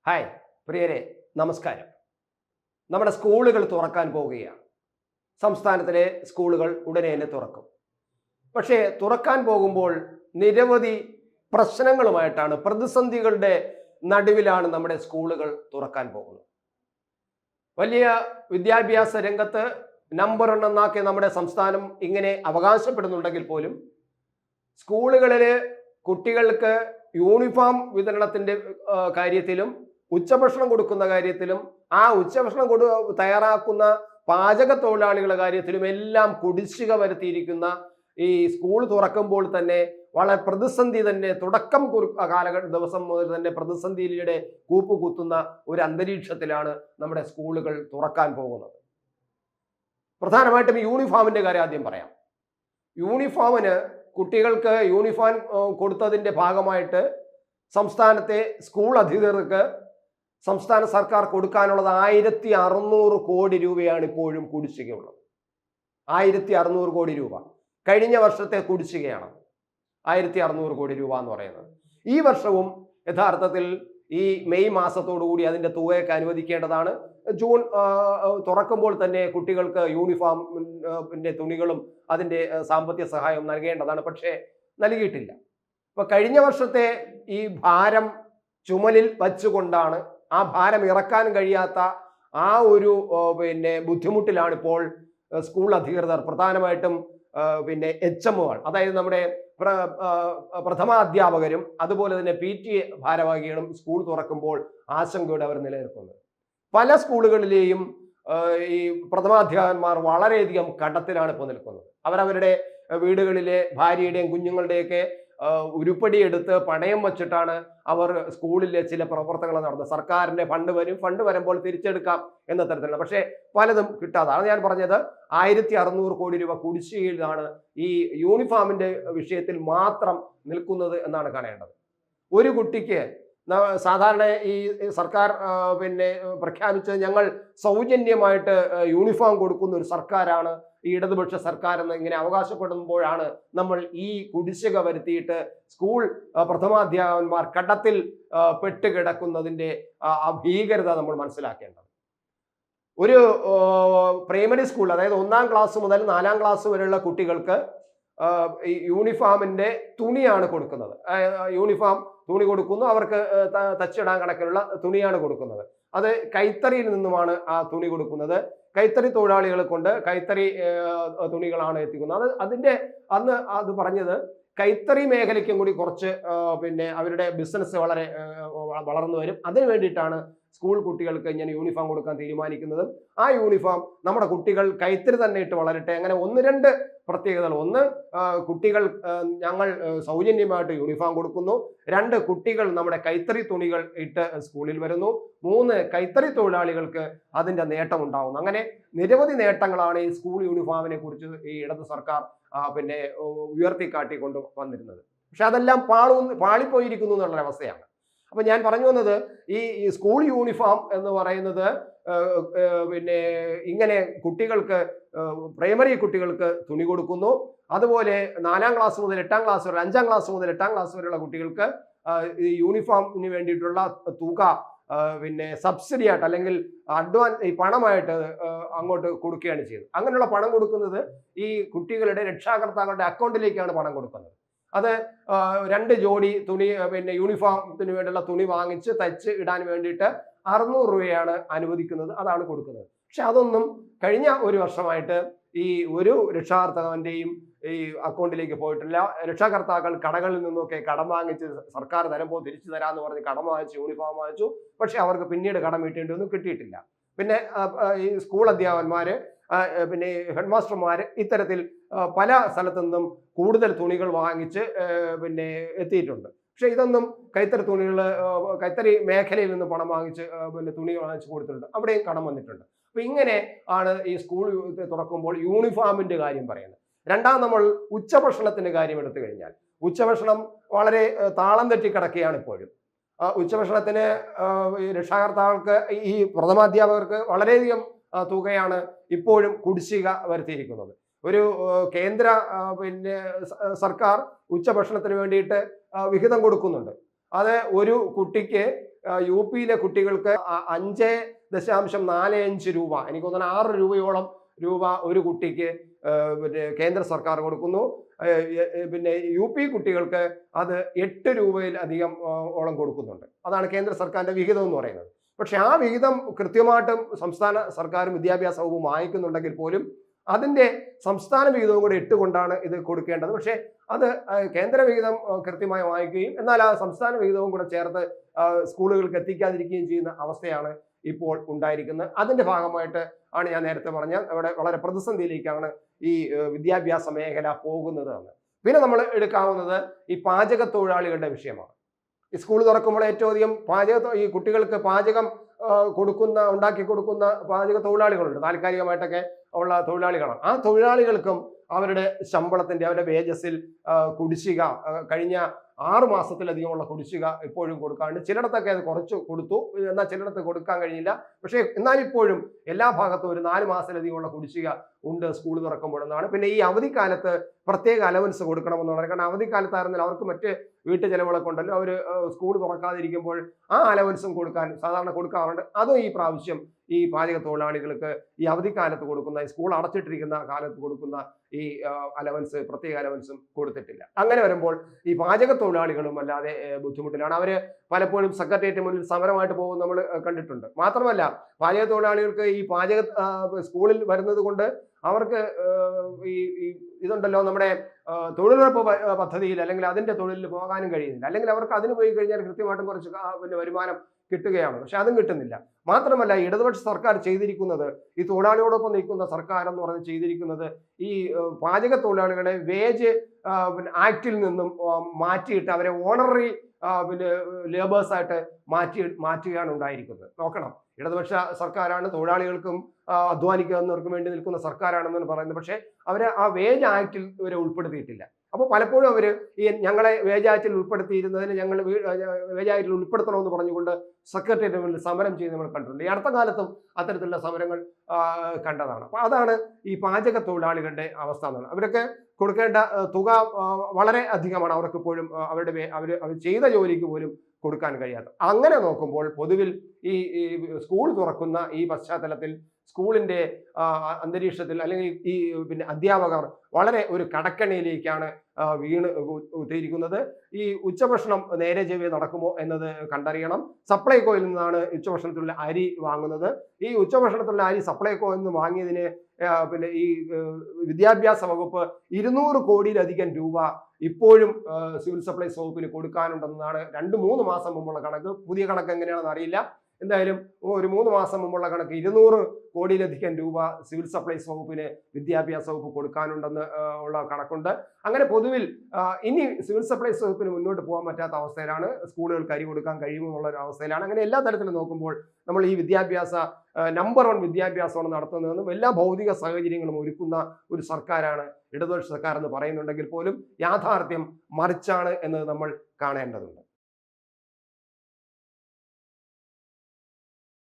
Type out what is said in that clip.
Hi പ്രിയരെ, നമസ്കാരം. നമ്മുടെ സ്കൂളുകൾ തുറക്കാൻ പോവുകയാണ്. സംസ്ഥാനത്തിലെ സ്കൂളുകൾ ഉടനെ തന്നെ തുറക്കും. പക്ഷേ തുറക്കാൻ പോകുമ്പോൾ നിരവധി പ്രശ്നങ്ങളുമായിട്ടാണ്, പ്രതിസന്ധികളുടെ നടുവിലാണ് നമ്മുടെ സ്കൂളുകൾ തുറക്കാൻ പോകുന്നത്. വലിയ വിദ്യാഭ്യാസ രംഗത്ത് നമ്പർ ഒന്നെന്നാക്കി നമ്മുടെ സംസ്ഥാനം ഇങ്ങനെ അവകാശപ്പെടുന്നുണ്ടെങ്കിൽ പോലും സ്കൂളുകളിൽ കുട്ടികൾക്ക് യൂണിഫോം വിതരണത്തിൻ്റെ കാര്യത്തിലും ഉച്ചഭക്ഷണം കൊടുക്കുന്ന കാര്യത്തിലും ആ ഉച്ചഭക്ഷണം തയ്യാറാക്കുന്ന പാചക തൊഴിലാളികളുടെ കാര്യത്തിലും എല്ലാം കുടിശ്ശിക വരുത്തിയിരിക്കുന്ന ഈ സ്കൂൾ തുറക്കുമ്പോൾ തന്നെ വളരെ പ്രതിസന്ധി തന്നെ തുടക്കം ദിവസം മുതൽ തന്നെ പ്രതിസന്ധിയിലൂടെ കൂപ്പുകുത്തുന്ന ഒരു അന്തരീക്ഷത്തിലാണ് നമ്മുടെ സ്കൂളുകൾ തുറക്കാൻ പോകുന്നത്. പ്രധാനമായിട്ടും യൂണിഫോമിന്റെ കാര്യം ആദ്യം പറയാം. യൂണിഫോമിന് കുട്ടികൾക്ക് യൂണിഫോം കൊടുത്തതിൻ്റെ ഭാഗമായിട്ട് സംസ്ഥാനത്തെ സ്കൂൾ അധികൃതർക്ക് സംസ്ഥാന സർക്കാർ കൊടുക്കാനുള്ളത് 1600 കോടി രൂപയാണ് ഇപ്പോഴും കുടിശ്ശികയുള്ളത്. 1600 കോടി രൂപ കഴിഞ്ഞ വർഷത്തെ കുടിശ്ശികയാണ് 1600 കോടി രൂപ എന്ന് പറയുന്നത്. ഈ വർഷവും യഥാർത്ഥത്തിൽ ഈ മെയ് മാസത്തോടു കൂടി അതിൻ്റെ തുകയൊക്കെ അനുവദിക്കേണ്ടതാണ്. ജൂൺ തുറക്കുമ്പോൾ തന്നെ കുട്ടികൾക്ക് യൂണിഫോമിൻ്റെ തുണികളും അതിൻ്റെ സാമ്പത്തിക സഹായവും നൽകേണ്ടതാണ്. പക്ഷേ നൽകിയിട്ടില്ല. ഇപ്പൊ കഴിഞ്ഞ വർഷത്തെ ഈ ഭാരം ചുമലിൽ വച്ചുകൊണ്ടാണ്, ആ ഭാരം ഇറക്കാൻ കഴിയാത്ത ആ ഒരു ബുദ്ധിമുട്ടിലാണ് ഇപ്പോൾ സ്കൂൾ അധികൃതർ, പ്രധാനമായിട്ടും HMകൾ, അതായത് നമ്മുടെ പ്രഥമാധ്യാപകരും അതുപോലെ തന്നെ PTA ഭാരവാഹികളും സ്കൂൾ തുറക്കുമ്പോൾ ആശങ്കയോടെ അവർ നിലനിൽക്കുന്നത്. പല സ്കൂളുകളിലെയും ഈ പ്രഥമാധ്യാപകന്മാർ വളരെയധികം കടത്തിലാണ് ഇപ്പോൾ നിൽക്കുന്നത്. അവരവരുടെ വീടുകളിലെ ഭാര്യയുടെയും കുഞ്ഞുങ്ങളുടെയൊക്കെ ഉരുപ്പടി എടുത്ത് പണയം വച്ചിട്ടാണ് അവർ സ്കൂളിലെ ചില പ്രവർത്തനങ്ങൾ നടന്നത്. സർക്കാരിന്റെ ഫണ്ട് വരും, ഫണ്ട് വരുമ്പോൾ തിരിച്ചെടുക്കാം എന്ന തരത്തിലുള്ള, പക്ഷേ പലതും കിട്ടാതെ. അതാണ് ഞാൻ പറഞ്ഞത്, 1600 കോടി രൂപ കുടിശ്ശികയിലാണ് ഈ യൂണിഫോമിന്റെ വിഷയത്തിൽ മാത്രം നിൽക്കുന്നത് എന്നാണ് കാണേണ്ടത്. ഒരു കുട്ടിക്ക് സാധാരണ ഈ സർക്കാർ പ്രഖ്യാപിച്ചത് ഞങ്ങൾ സൗജന്യമായിട്ട് യൂണിഫോം കൊടുക്കുന്ന ഒരു സർക്കാരാണ് ഈ ഇടതുപക്ഷ സർക്കാർ എന്ന് ഇങ്ങനെ അവകാശപ്പെടുമ്പോഴാണ് നമ്മൾ ഈ കുടിശ്ശിക വരുത്തിയിട്ട് സ്കൂൾ പ്രഥമാധ്യാപകന്മാർ കടത്തിൽ പെട്ടുകിടക്കുന്നതിന്റെ ഭീകരത നമ്മൾ മനസ്സിലാക്കേണ്ടത്. ഒരു പ്രൈമറി സ്കൂൾ, അതായത് 1ാം ക്ലാസ് മുതൽ 4ാം ക്ലാസ് വരെയുള്ള കുട്ടികൾക്ക് യൂണിഫോമിന്റെ തുണിയാണ് കൊടുക്കുന്നത്. യൂണിഫോം തുണി കൊടുക്കുന്നു, അവർക്ക് തച്ചിടാൻ കണക്കിനുള്ള തുണിയാണ് കൊടുക്കുന്നത്. അത് കൈത്തറിയിൽ നിന്നുമാണ് ആ തുണി കൊടുക്കുന്നത്. കൈത്തറി തൊഴിലാളികളെ കൊണ്ട് കൈത്തറി തുണികളാണ് എത്തിക്കുന്നത്. അന്ന് അത് പറഞ്ഞത് കൈത്തറി മേഖലയ്ക്കും കൂടി കുറച്ച് അവരുടെ ബിസിനസ് വളരെ വളർന്നു വരും. അതിനു വേണ്ടിയിട്ടാണ് സ്കൂൾ കുട്ടികൾക്ക് ഇങ്ങനെ യൂണിഫോം കൊടുക്കാൻ തീരുമാനിക്കുന്നത്. ആ യൂണിഫോം നമ്മുടെ കുട്ടികൾ കൈത്തറി തന്നെ ഇട്ട് വളരട്ടെ. അങ്ങനെ 1-2 പ്രത്യേകതകൾ. 1, കുട്ടികൾ ഞങ്ങൾ സൗജന്യമായിട്ട് യൂണിഫോം കൊടുക്കുന്നു. 2, കുട്ടികൾ നമ്മുടെ കൈത്തറി തുണികൾ ഇട്ട് സ്കൂളിൽ വരുന്നു. 3, കൈത്തറി തൊഴിലാളികൾക്ക് അതിൻ്റെ നേട്ടം ഉണ്ടാവുന്നു. അങ്ങനെ നിരവധി നേട്ടങ്ങളാണ് ഈ സ്കൂൾ യൂണിഫോമിനെ കുറിച്ച് ഈ ഇടത് സർക്കാർ ഉയർത്തിക്കാട്ടിക്കൊണ്ട് വന്നിരുന്നത്. പക്ഷെ അതെല്ലാം പാളിപ്പോയിരിക്കുന്നു എന്നുള്ളൊരവസ്ഥയാണ്. അപ്പൊ ഞാൻ പറഞ്ഞു വന്നത്, ഈ സ്കൂൾ യൂണിഫോം എന്ന് പറയുന്നത് ഇങ്ങനെ കുട്ടികൾക്ക്, പ്രൈമറി കുട്ടികൾക്ക് തുണി കൊടുക്കുന്നു. അതുപോലെ 4ാം ക്ലാസ് മുതൽ 8ാം ക്ലാസ് വരെ, 5ാം ക്ലാസ് മുതൽ 8ാം ക്ലാസ് വരെയുള്ള കുട്ടികൾക്ക് ഈ യൂണിഫോമിന് വേണ്ടിയിട്ടുള്ള തുക സബ്സിഡി ആയിട്ട് അല്ലെങ്കിൽ ഈ പണമായിട്ട് അങ്ങോട്ട് കൊടുക്കുകയാണ് ചെയ്തത്. അങ്ങനെയുള്ള പണം കൊടുക്കുന്നത് ഈ കുട്ടികളുടെ രക്ഷാകർത്താക്കളുടെ അക്കൗണ്ടിലേക്കാണ് പണം കൊടുക്കുന്നത്. അത് 2 ജോഡി തുണി യൂണിഫോമത്തിന് വേണ്ടിയുള്ള തുണി വാങ്ങിച്ച് തയ്ച്ച് ഇടാൻ വേണ്ടിയിട്ട് 600 രൂപയാണ് അനുവദിക്കുന്നത്, അതാണ് കൊടുക്കുന്നത്. പക്ഷെ അതൊന്നും കഴിഞ്ഞ ഒരു വർഷമായിട്ട് ഈ ഒരു രക്ഷാകർത്താവിൻ്റെയും ഈ അക്കൗണ്ടിലേക്ക് പോയിട്ടില്ല. രക്ഷാകർത്താക്കൾ കടകളിൽ നിന്നൊക്കെ കടം വാങ്ങിച്ച് സർക്കാർ തരുമ്പോൾ തിരിച്ചു തരാമെന്ന് പറഞ്ഞ് കടം വാങ്ങിച്ചു, യൂണിഫോം വാങ്ങിച്ചു. പക്ഷെ അവർക്ക് പിന്നീട് കടം വീട്ടേണ്ടിയൊന്നും കിട്ടിയിട്ടില്ല. പിന്നെ ഈ സ്കൂൾ അധ്യാപകന്മാര്, ഹെഡ് മാസ്റ്റർമാര് ഇത്തരത്തിൽ പല സ്ഥലത്തു നിന്നും കൂടുതൽ തുണികൾ വാങ്ങിച്ച് എത്തിയിട്ടുണ്ട്. പക്ഷെ ഇതൊന്നും കൈത്തറി മേഖലയിൽ നിന്ന് പണം വാങ്ങിച്ച് തുണി വാങ്ങിച്ച് കൊടുത്തിട്ടുണ്ട്. അവിടെയും കടം വന്നിട്ടുണ്ട്. അപ്പൊ ഇങ്ങനെ ആണ് ഈ സ്കൂൾ തുറക്കുമ്പോൾ യൂണിഫോമിന്റെ കാര്യം പറയുന്നത്. 2ാം, നമ്മൾ ഉച്ചഭക്ഷണത്തിന്റെ കാര്യം എടുത്തു കഴിഞ്ഞാൽ, ഉച്ചഭക്ഷണം വളരെ താളം തെറ്റി കിടക്കുകയാണ് ഇപ്പോഴും. ഉച്ചഭക്ഷണത്തിന് രക്ഷാകർത്താക്കൾക്ക്, ഈ പ്രഥമാധ്യാപകർക്ക് വളരെയധികം തുകയാണ് ഇപ്പോഴും കുടിശ്ശിക വരുത്തിയിരിക്കുന്നത്. ഒരു കേന്ദ്ര സർക്കാർ ഉച്ചഭക്ഷണത്തിന് വേണ്ടിയിട്ട് വിഹിതം കൊടുക്കുന്നുണ്ട്. അത് ഒരു കുട്ടിക്ക് UP-യിലെ കുട്ടികൾക്ക് 5.45 രൂപ, എനിക്ക് തോന്നുന്നു 6 രൂപയോളം ഒരു കുട്ടിക്ക് പിന്നെ കേന്ദ്ര സർക്കാർ കൊടുക്കുന്നു. പിന്നെ UP കുട്ടികൾക്ക് അത് 8 രൂപയിൽ അധികം ഓളം കൊടുക്കുന്നുണ്ട്. അതാണ് കേന്ദ്ര സർക്കാരിന്റെ വിഹിതം എന്ന് പറയുന്നത്. പക്ഷെ ആ വിഹിതം കൃത്യമായിട്ടും സംസ്ഥാന സർക്കാരും വിദ്യാഭ്യാസ വകുപ്പും വാങ്ങിക്കുന്നുണ്ടെങ്കിൽ പോലും അതിന്റെ സംസ്ഥാന വിഹിതവും കൂടെ ഇട്ടുകൊണ്ടാണ് ഇത് കൊടുക്കേണ്ടത്. പക്ഷേ അത് കേന്ദ്ര വിഹിതം കൃത്യമായി വാങ്ങിക്കുകയും എന്നാൽ ആ സംസ്ഥാന വിഹിതവും കൂടെ ചേർത്ത് സ്കൂളുകൾക്ക് എത്തിക്കാതിരിക്കുകയും ചെയ്യുന്ന അവസ്ഥയാണ് ഇപ്പോൾ ഉണ്ടായിരിക്കുന്നത്. അതിന്റെ ഭാഗമായിട്ട് ആണ് ഞാൻ നേരത്തെ പറഞ്ഞ അവിടെ വളരെ പ്രതിസന്ധിയിലേക്കാണ് ഈ വിദ്യാഭ്യാസ മേഖല പോകുന്നത് എന്ന്. പിന്നെ നമ്മൾ എടുക്കാവുന്നത് ഈ പാചക തൊഴിലാളികളുടെ വിഷയമാണ്. ഈ സ്കൂൾ തുറക്കുമ്പോൾ ഏറ്റവും അധികം ഈ കുട്ടികൾക്ക് പാചകം ഉണ്ടാക്കി കൊടുക്കുന്ന പാചക തൊഴിലാളികളുണ്ട്, താൽക്കാലികമായിട്ടൊക്കെ ഉള്ള തൊഴിലാളികളാണ്. ആ തൊഴിലാളികൾക്കും അവരുടെ ശമ്പളത്തിന്റെ, അവരുടെ വേജസിൽ കുടിശ്ശിക കഴിഞ്ഞ 6 മാസത്തിലധികമുള്ള കുടിശ്ശിക ഇപ്പോഴും കൊടുക്കാണ്ട്, ചിലയിടത്തൊക്കെ അത് കുറച്ച് കൊടുത്തു, എന്നാൽ ചിലയിടത്ത് കൊടുക്കാൻ കഴിഞ്ഞില്ല. പക്ഷേ എന്നാലിപ്പോഴും എല്ലാ ഭാഗത്തും ഒരു 4 മാസത്തിലധികമുള്ള കുടിശ്ശിക ഉണ്ട് സ്കൂൾ തുറക്കുമ്പോഴെന്നാണ്. പിന്നെ ഈ അവധിക്കാലത്ത് പ്രത്യേക അലവൻസ് കൊടുക്കണമെന്ന് പറയുന്നത്. കാരണം അവധിക്കാലത്തായിരുന്നാലും അവർക്ക് മറ്റ് വീട്ടു ചെലവുകളൊക്കെ ഉണ്ടല്ലോ, അവർ സ്കൂൾ തുറക്കാതിരിക്കുമ്പോൾ ആ അലവൻസും സാധാരണ കൊടുക്കാറുണ്ട്. അതും ഈ പ്രാവശ്യം ഈ പാചക തൊഴിലാളികൾക്ക് ഈ അവധിക്കാലത്ത് കൊടുക്കുന്ന, ഈ സ്കൂൾ അടച്ചിട്ടിരിക്കുന്ന കാലത്ത് കൊടുക്കുന്ന ഈ അലവൻസ്, പ്രത്യേക അലവൻസും കൊടുത്തിട്ടില്ല. അങ്ങനെ വരുമ്പോൾ ഈ പാചക തൊഴിലാളികളും അല്ലാതെ ബുദ്ധിമുട്ടിലാണ്. അവര് പലപ്പോഴും സെക്രട്ടേറിയറ്റ് മുന്നിൽ സമരമായിട്ട് പോകും നമ്മൾ കണ്ടിട്ടുണ്ട്. മാത്രമല്ല പാചക തൊഴിലാളികൾക്ക് ഈ സ്കൂളിൽ വരുന്നത് കൊണ്ട് അവർക്ക് ഈ ഇതുണ്ടല്ലോ, നമ്മുടെ തൊഴിലുറപ്പ് പദ്ധതിയിൽ അല്ലെങ്കിൽ അതിന്റെ തൊഴിലിൽ പോകാനും കഴിയുന്നില്ല. അല്ലെങ്കിൽ അവർക്ക് അതിന് പോയി കഴിഞ്ഞാൽ കൃത്യമായിട്ടും കുറച്ച് പിന്നെ വരുമാനം കിട്ടുകയാണ്, പക്ഷെ അതും കിട്ടുന്നില്ല. മാത്രമല്ല ഇടതുപക്ഷ സർക്കാർ ചെയ്തിരിക്കുന്നത്, ഈ തൊഴിലാളിയോടൊപ്പം നിൽക്കുന്ന സർക്കാർ എന്ന് പറഞ്ഞ് ചെയ്തിരിക്കുന്നത്, ഈ പാചക തൊഴിലാളികളെ വേജ് ആക്ടിൽ നിന്നും മാറ്റിയിട്ട് അവരെ ഓണററി പിന്നെ ലേബേഴ്സായിട്ട് മാറ്റുകയാണ് ഉണ്ടായിരിക്കുന്നത്. നോക്കണം, ഇടതുപക്ഷ സർക്കാരാണ്, തൊഴിലാളികൾക്കും അധ്വാനിക്കുന്നവർക്കും വേണ്ടി നിൽക്കുന്ന സർക്കാരാണെന്ന് പറയുന്നത്. പക്ഷേ അവരെ ആ വേജ് ആക്ടിൽ ഇവരെ ഉൾപ്പെടുത്തിയിട്ടില്ല. അപ്പോൾ പലപ്പോഴും അവർ ഈ ഞങ്ങളെ വേജ് ആക്ടിൽ ഉൾപ്പെടുത്തിയിരുന്നതിന് ഞങ്ങൾ വേജ് ആക്ടിൽ ഉൾപ്പെടുത്തണമെന്ന് പറഞ്ഞുകൊണ്ട് സെക്രട്ടേറിയറ്റ് മുന്നിൽ സമരം ചെയ്ത് നമ്മൾ കണ്ടിട്ടുണ്ട്. ഈ അടുത്ത കാലത്തും അത്തരത്തിലുള്ള സമരങ്ങൾ കണ്ടതാണ്. അപ്പോൾ അതാണ് ഈ പാചക തൊഴിലാളികളുടെ അവസ്ഥ എന്നാണ്. അവരൊക്കെ കൊടുക്കേണ്ട തുക വളരെ അധികമാണ്. അവർക്ക് ഇപ്പോഴും അവർ ചെയ്ത ജോലിക്ക് പോലും കൊടുക്കാൻ കഴിയാത്ത. അങ്ങനെ നോക്കുമ്പോൾ പൊതുവിൽ ഈ സ്കൂൾ തുറക്കുന്ന ഈ പശ്ചാത്തലത്തിൽ സ്കൂളിന്റെ അന്തരീക്ഷത്തിൽ അല്ലെങ്കിൽ ഈ പിന്നെ അധ്യാപകർ വളരെ ഒരു കടക്കണിയിലേക്കാണ് കുത്തിയിരിക്കുന്നത്. ഈ ഉച്ചഭക്ഷണം നേരെ ചെവ്വേ നടക്കുമോ എന്നത് കണ്ടറിയണം. സപ്ലൈകോയിൽ നിന്നാണ് ഉച്ചഭക്ഷണത്തിലുള്ള അരി വാങ്ങുന്നത്. ഈ ഉച്ചഭക്ഷണത്തിലുള്ള അരി സപ്ലൈകോയിൽ നിന്ന് വാങ്ങിയതിന് പിന്നെ ഈ വിദ്യാഭ്യാസ വകുപ്പ് 200 കോടിയിലധികം രൂപ ഇപ്പോഴും സിവിൽ സപ്ലൈസ് വകുപ്പിന് കൊടുക്കാനുണ്ടെന്നാണ് 2-3 മാസം മുമ്പുള്ള കണക്ക്. പുതിയ കണക്ക് എങ്ങനെയാണെന്ന് അറിയില്ല. എന്തായാലും ഒരു 3 മാസം മുമ്പുള്ള കണക്ക് 200 കോടിയിലധികം രൂപ സിവിൽ സപ്ലൈസ് വകുപ്പിന് വിദ്യാഭ്യാസ വകുപ്പ് കൊടുക്കാനുണ്ടെന്ന് ഉള്ള കണക്കുണ്ട്. അങ്ങനെ പൊതുവിൽ ഇനി സിവിൽ സപ്ലൈസ് വകുപ്പിന് മുന്നോട്ട് പോകാൻ പറ്റാത്ത അവസ്ഥയിലാണ്. സ്കൂളുകൾക്ക് അരി കൊടുക്കാൻ കഴിയുമെന്നുള്ള ഒരു അവസ്ഥയിലാണ്. അങ്ങനെ എല്ലാ തരത്തിലും നോക്കുമ്പോൾ നമ്മൾ ഈ നമ്പർ 1 വിദ്യാഭ്യാസമാണ് നടത്തുന്നതെന്നും എല്ലാ ഭൗതിക സാഹചര്യങ്ങളും ഒരുക്കുന്ന ഒരു സർക്കാരാണ് ഇടതുപക്ഷ സർക്കാർ എന്ന് പറയുന്നുണ്ടെങ്കിൽ പോലും യാഥാർത്ഥ്യം മറിച്ചാണ് എന്ന് നമ്മൾ കാണേണ്ടതുണ്ട്.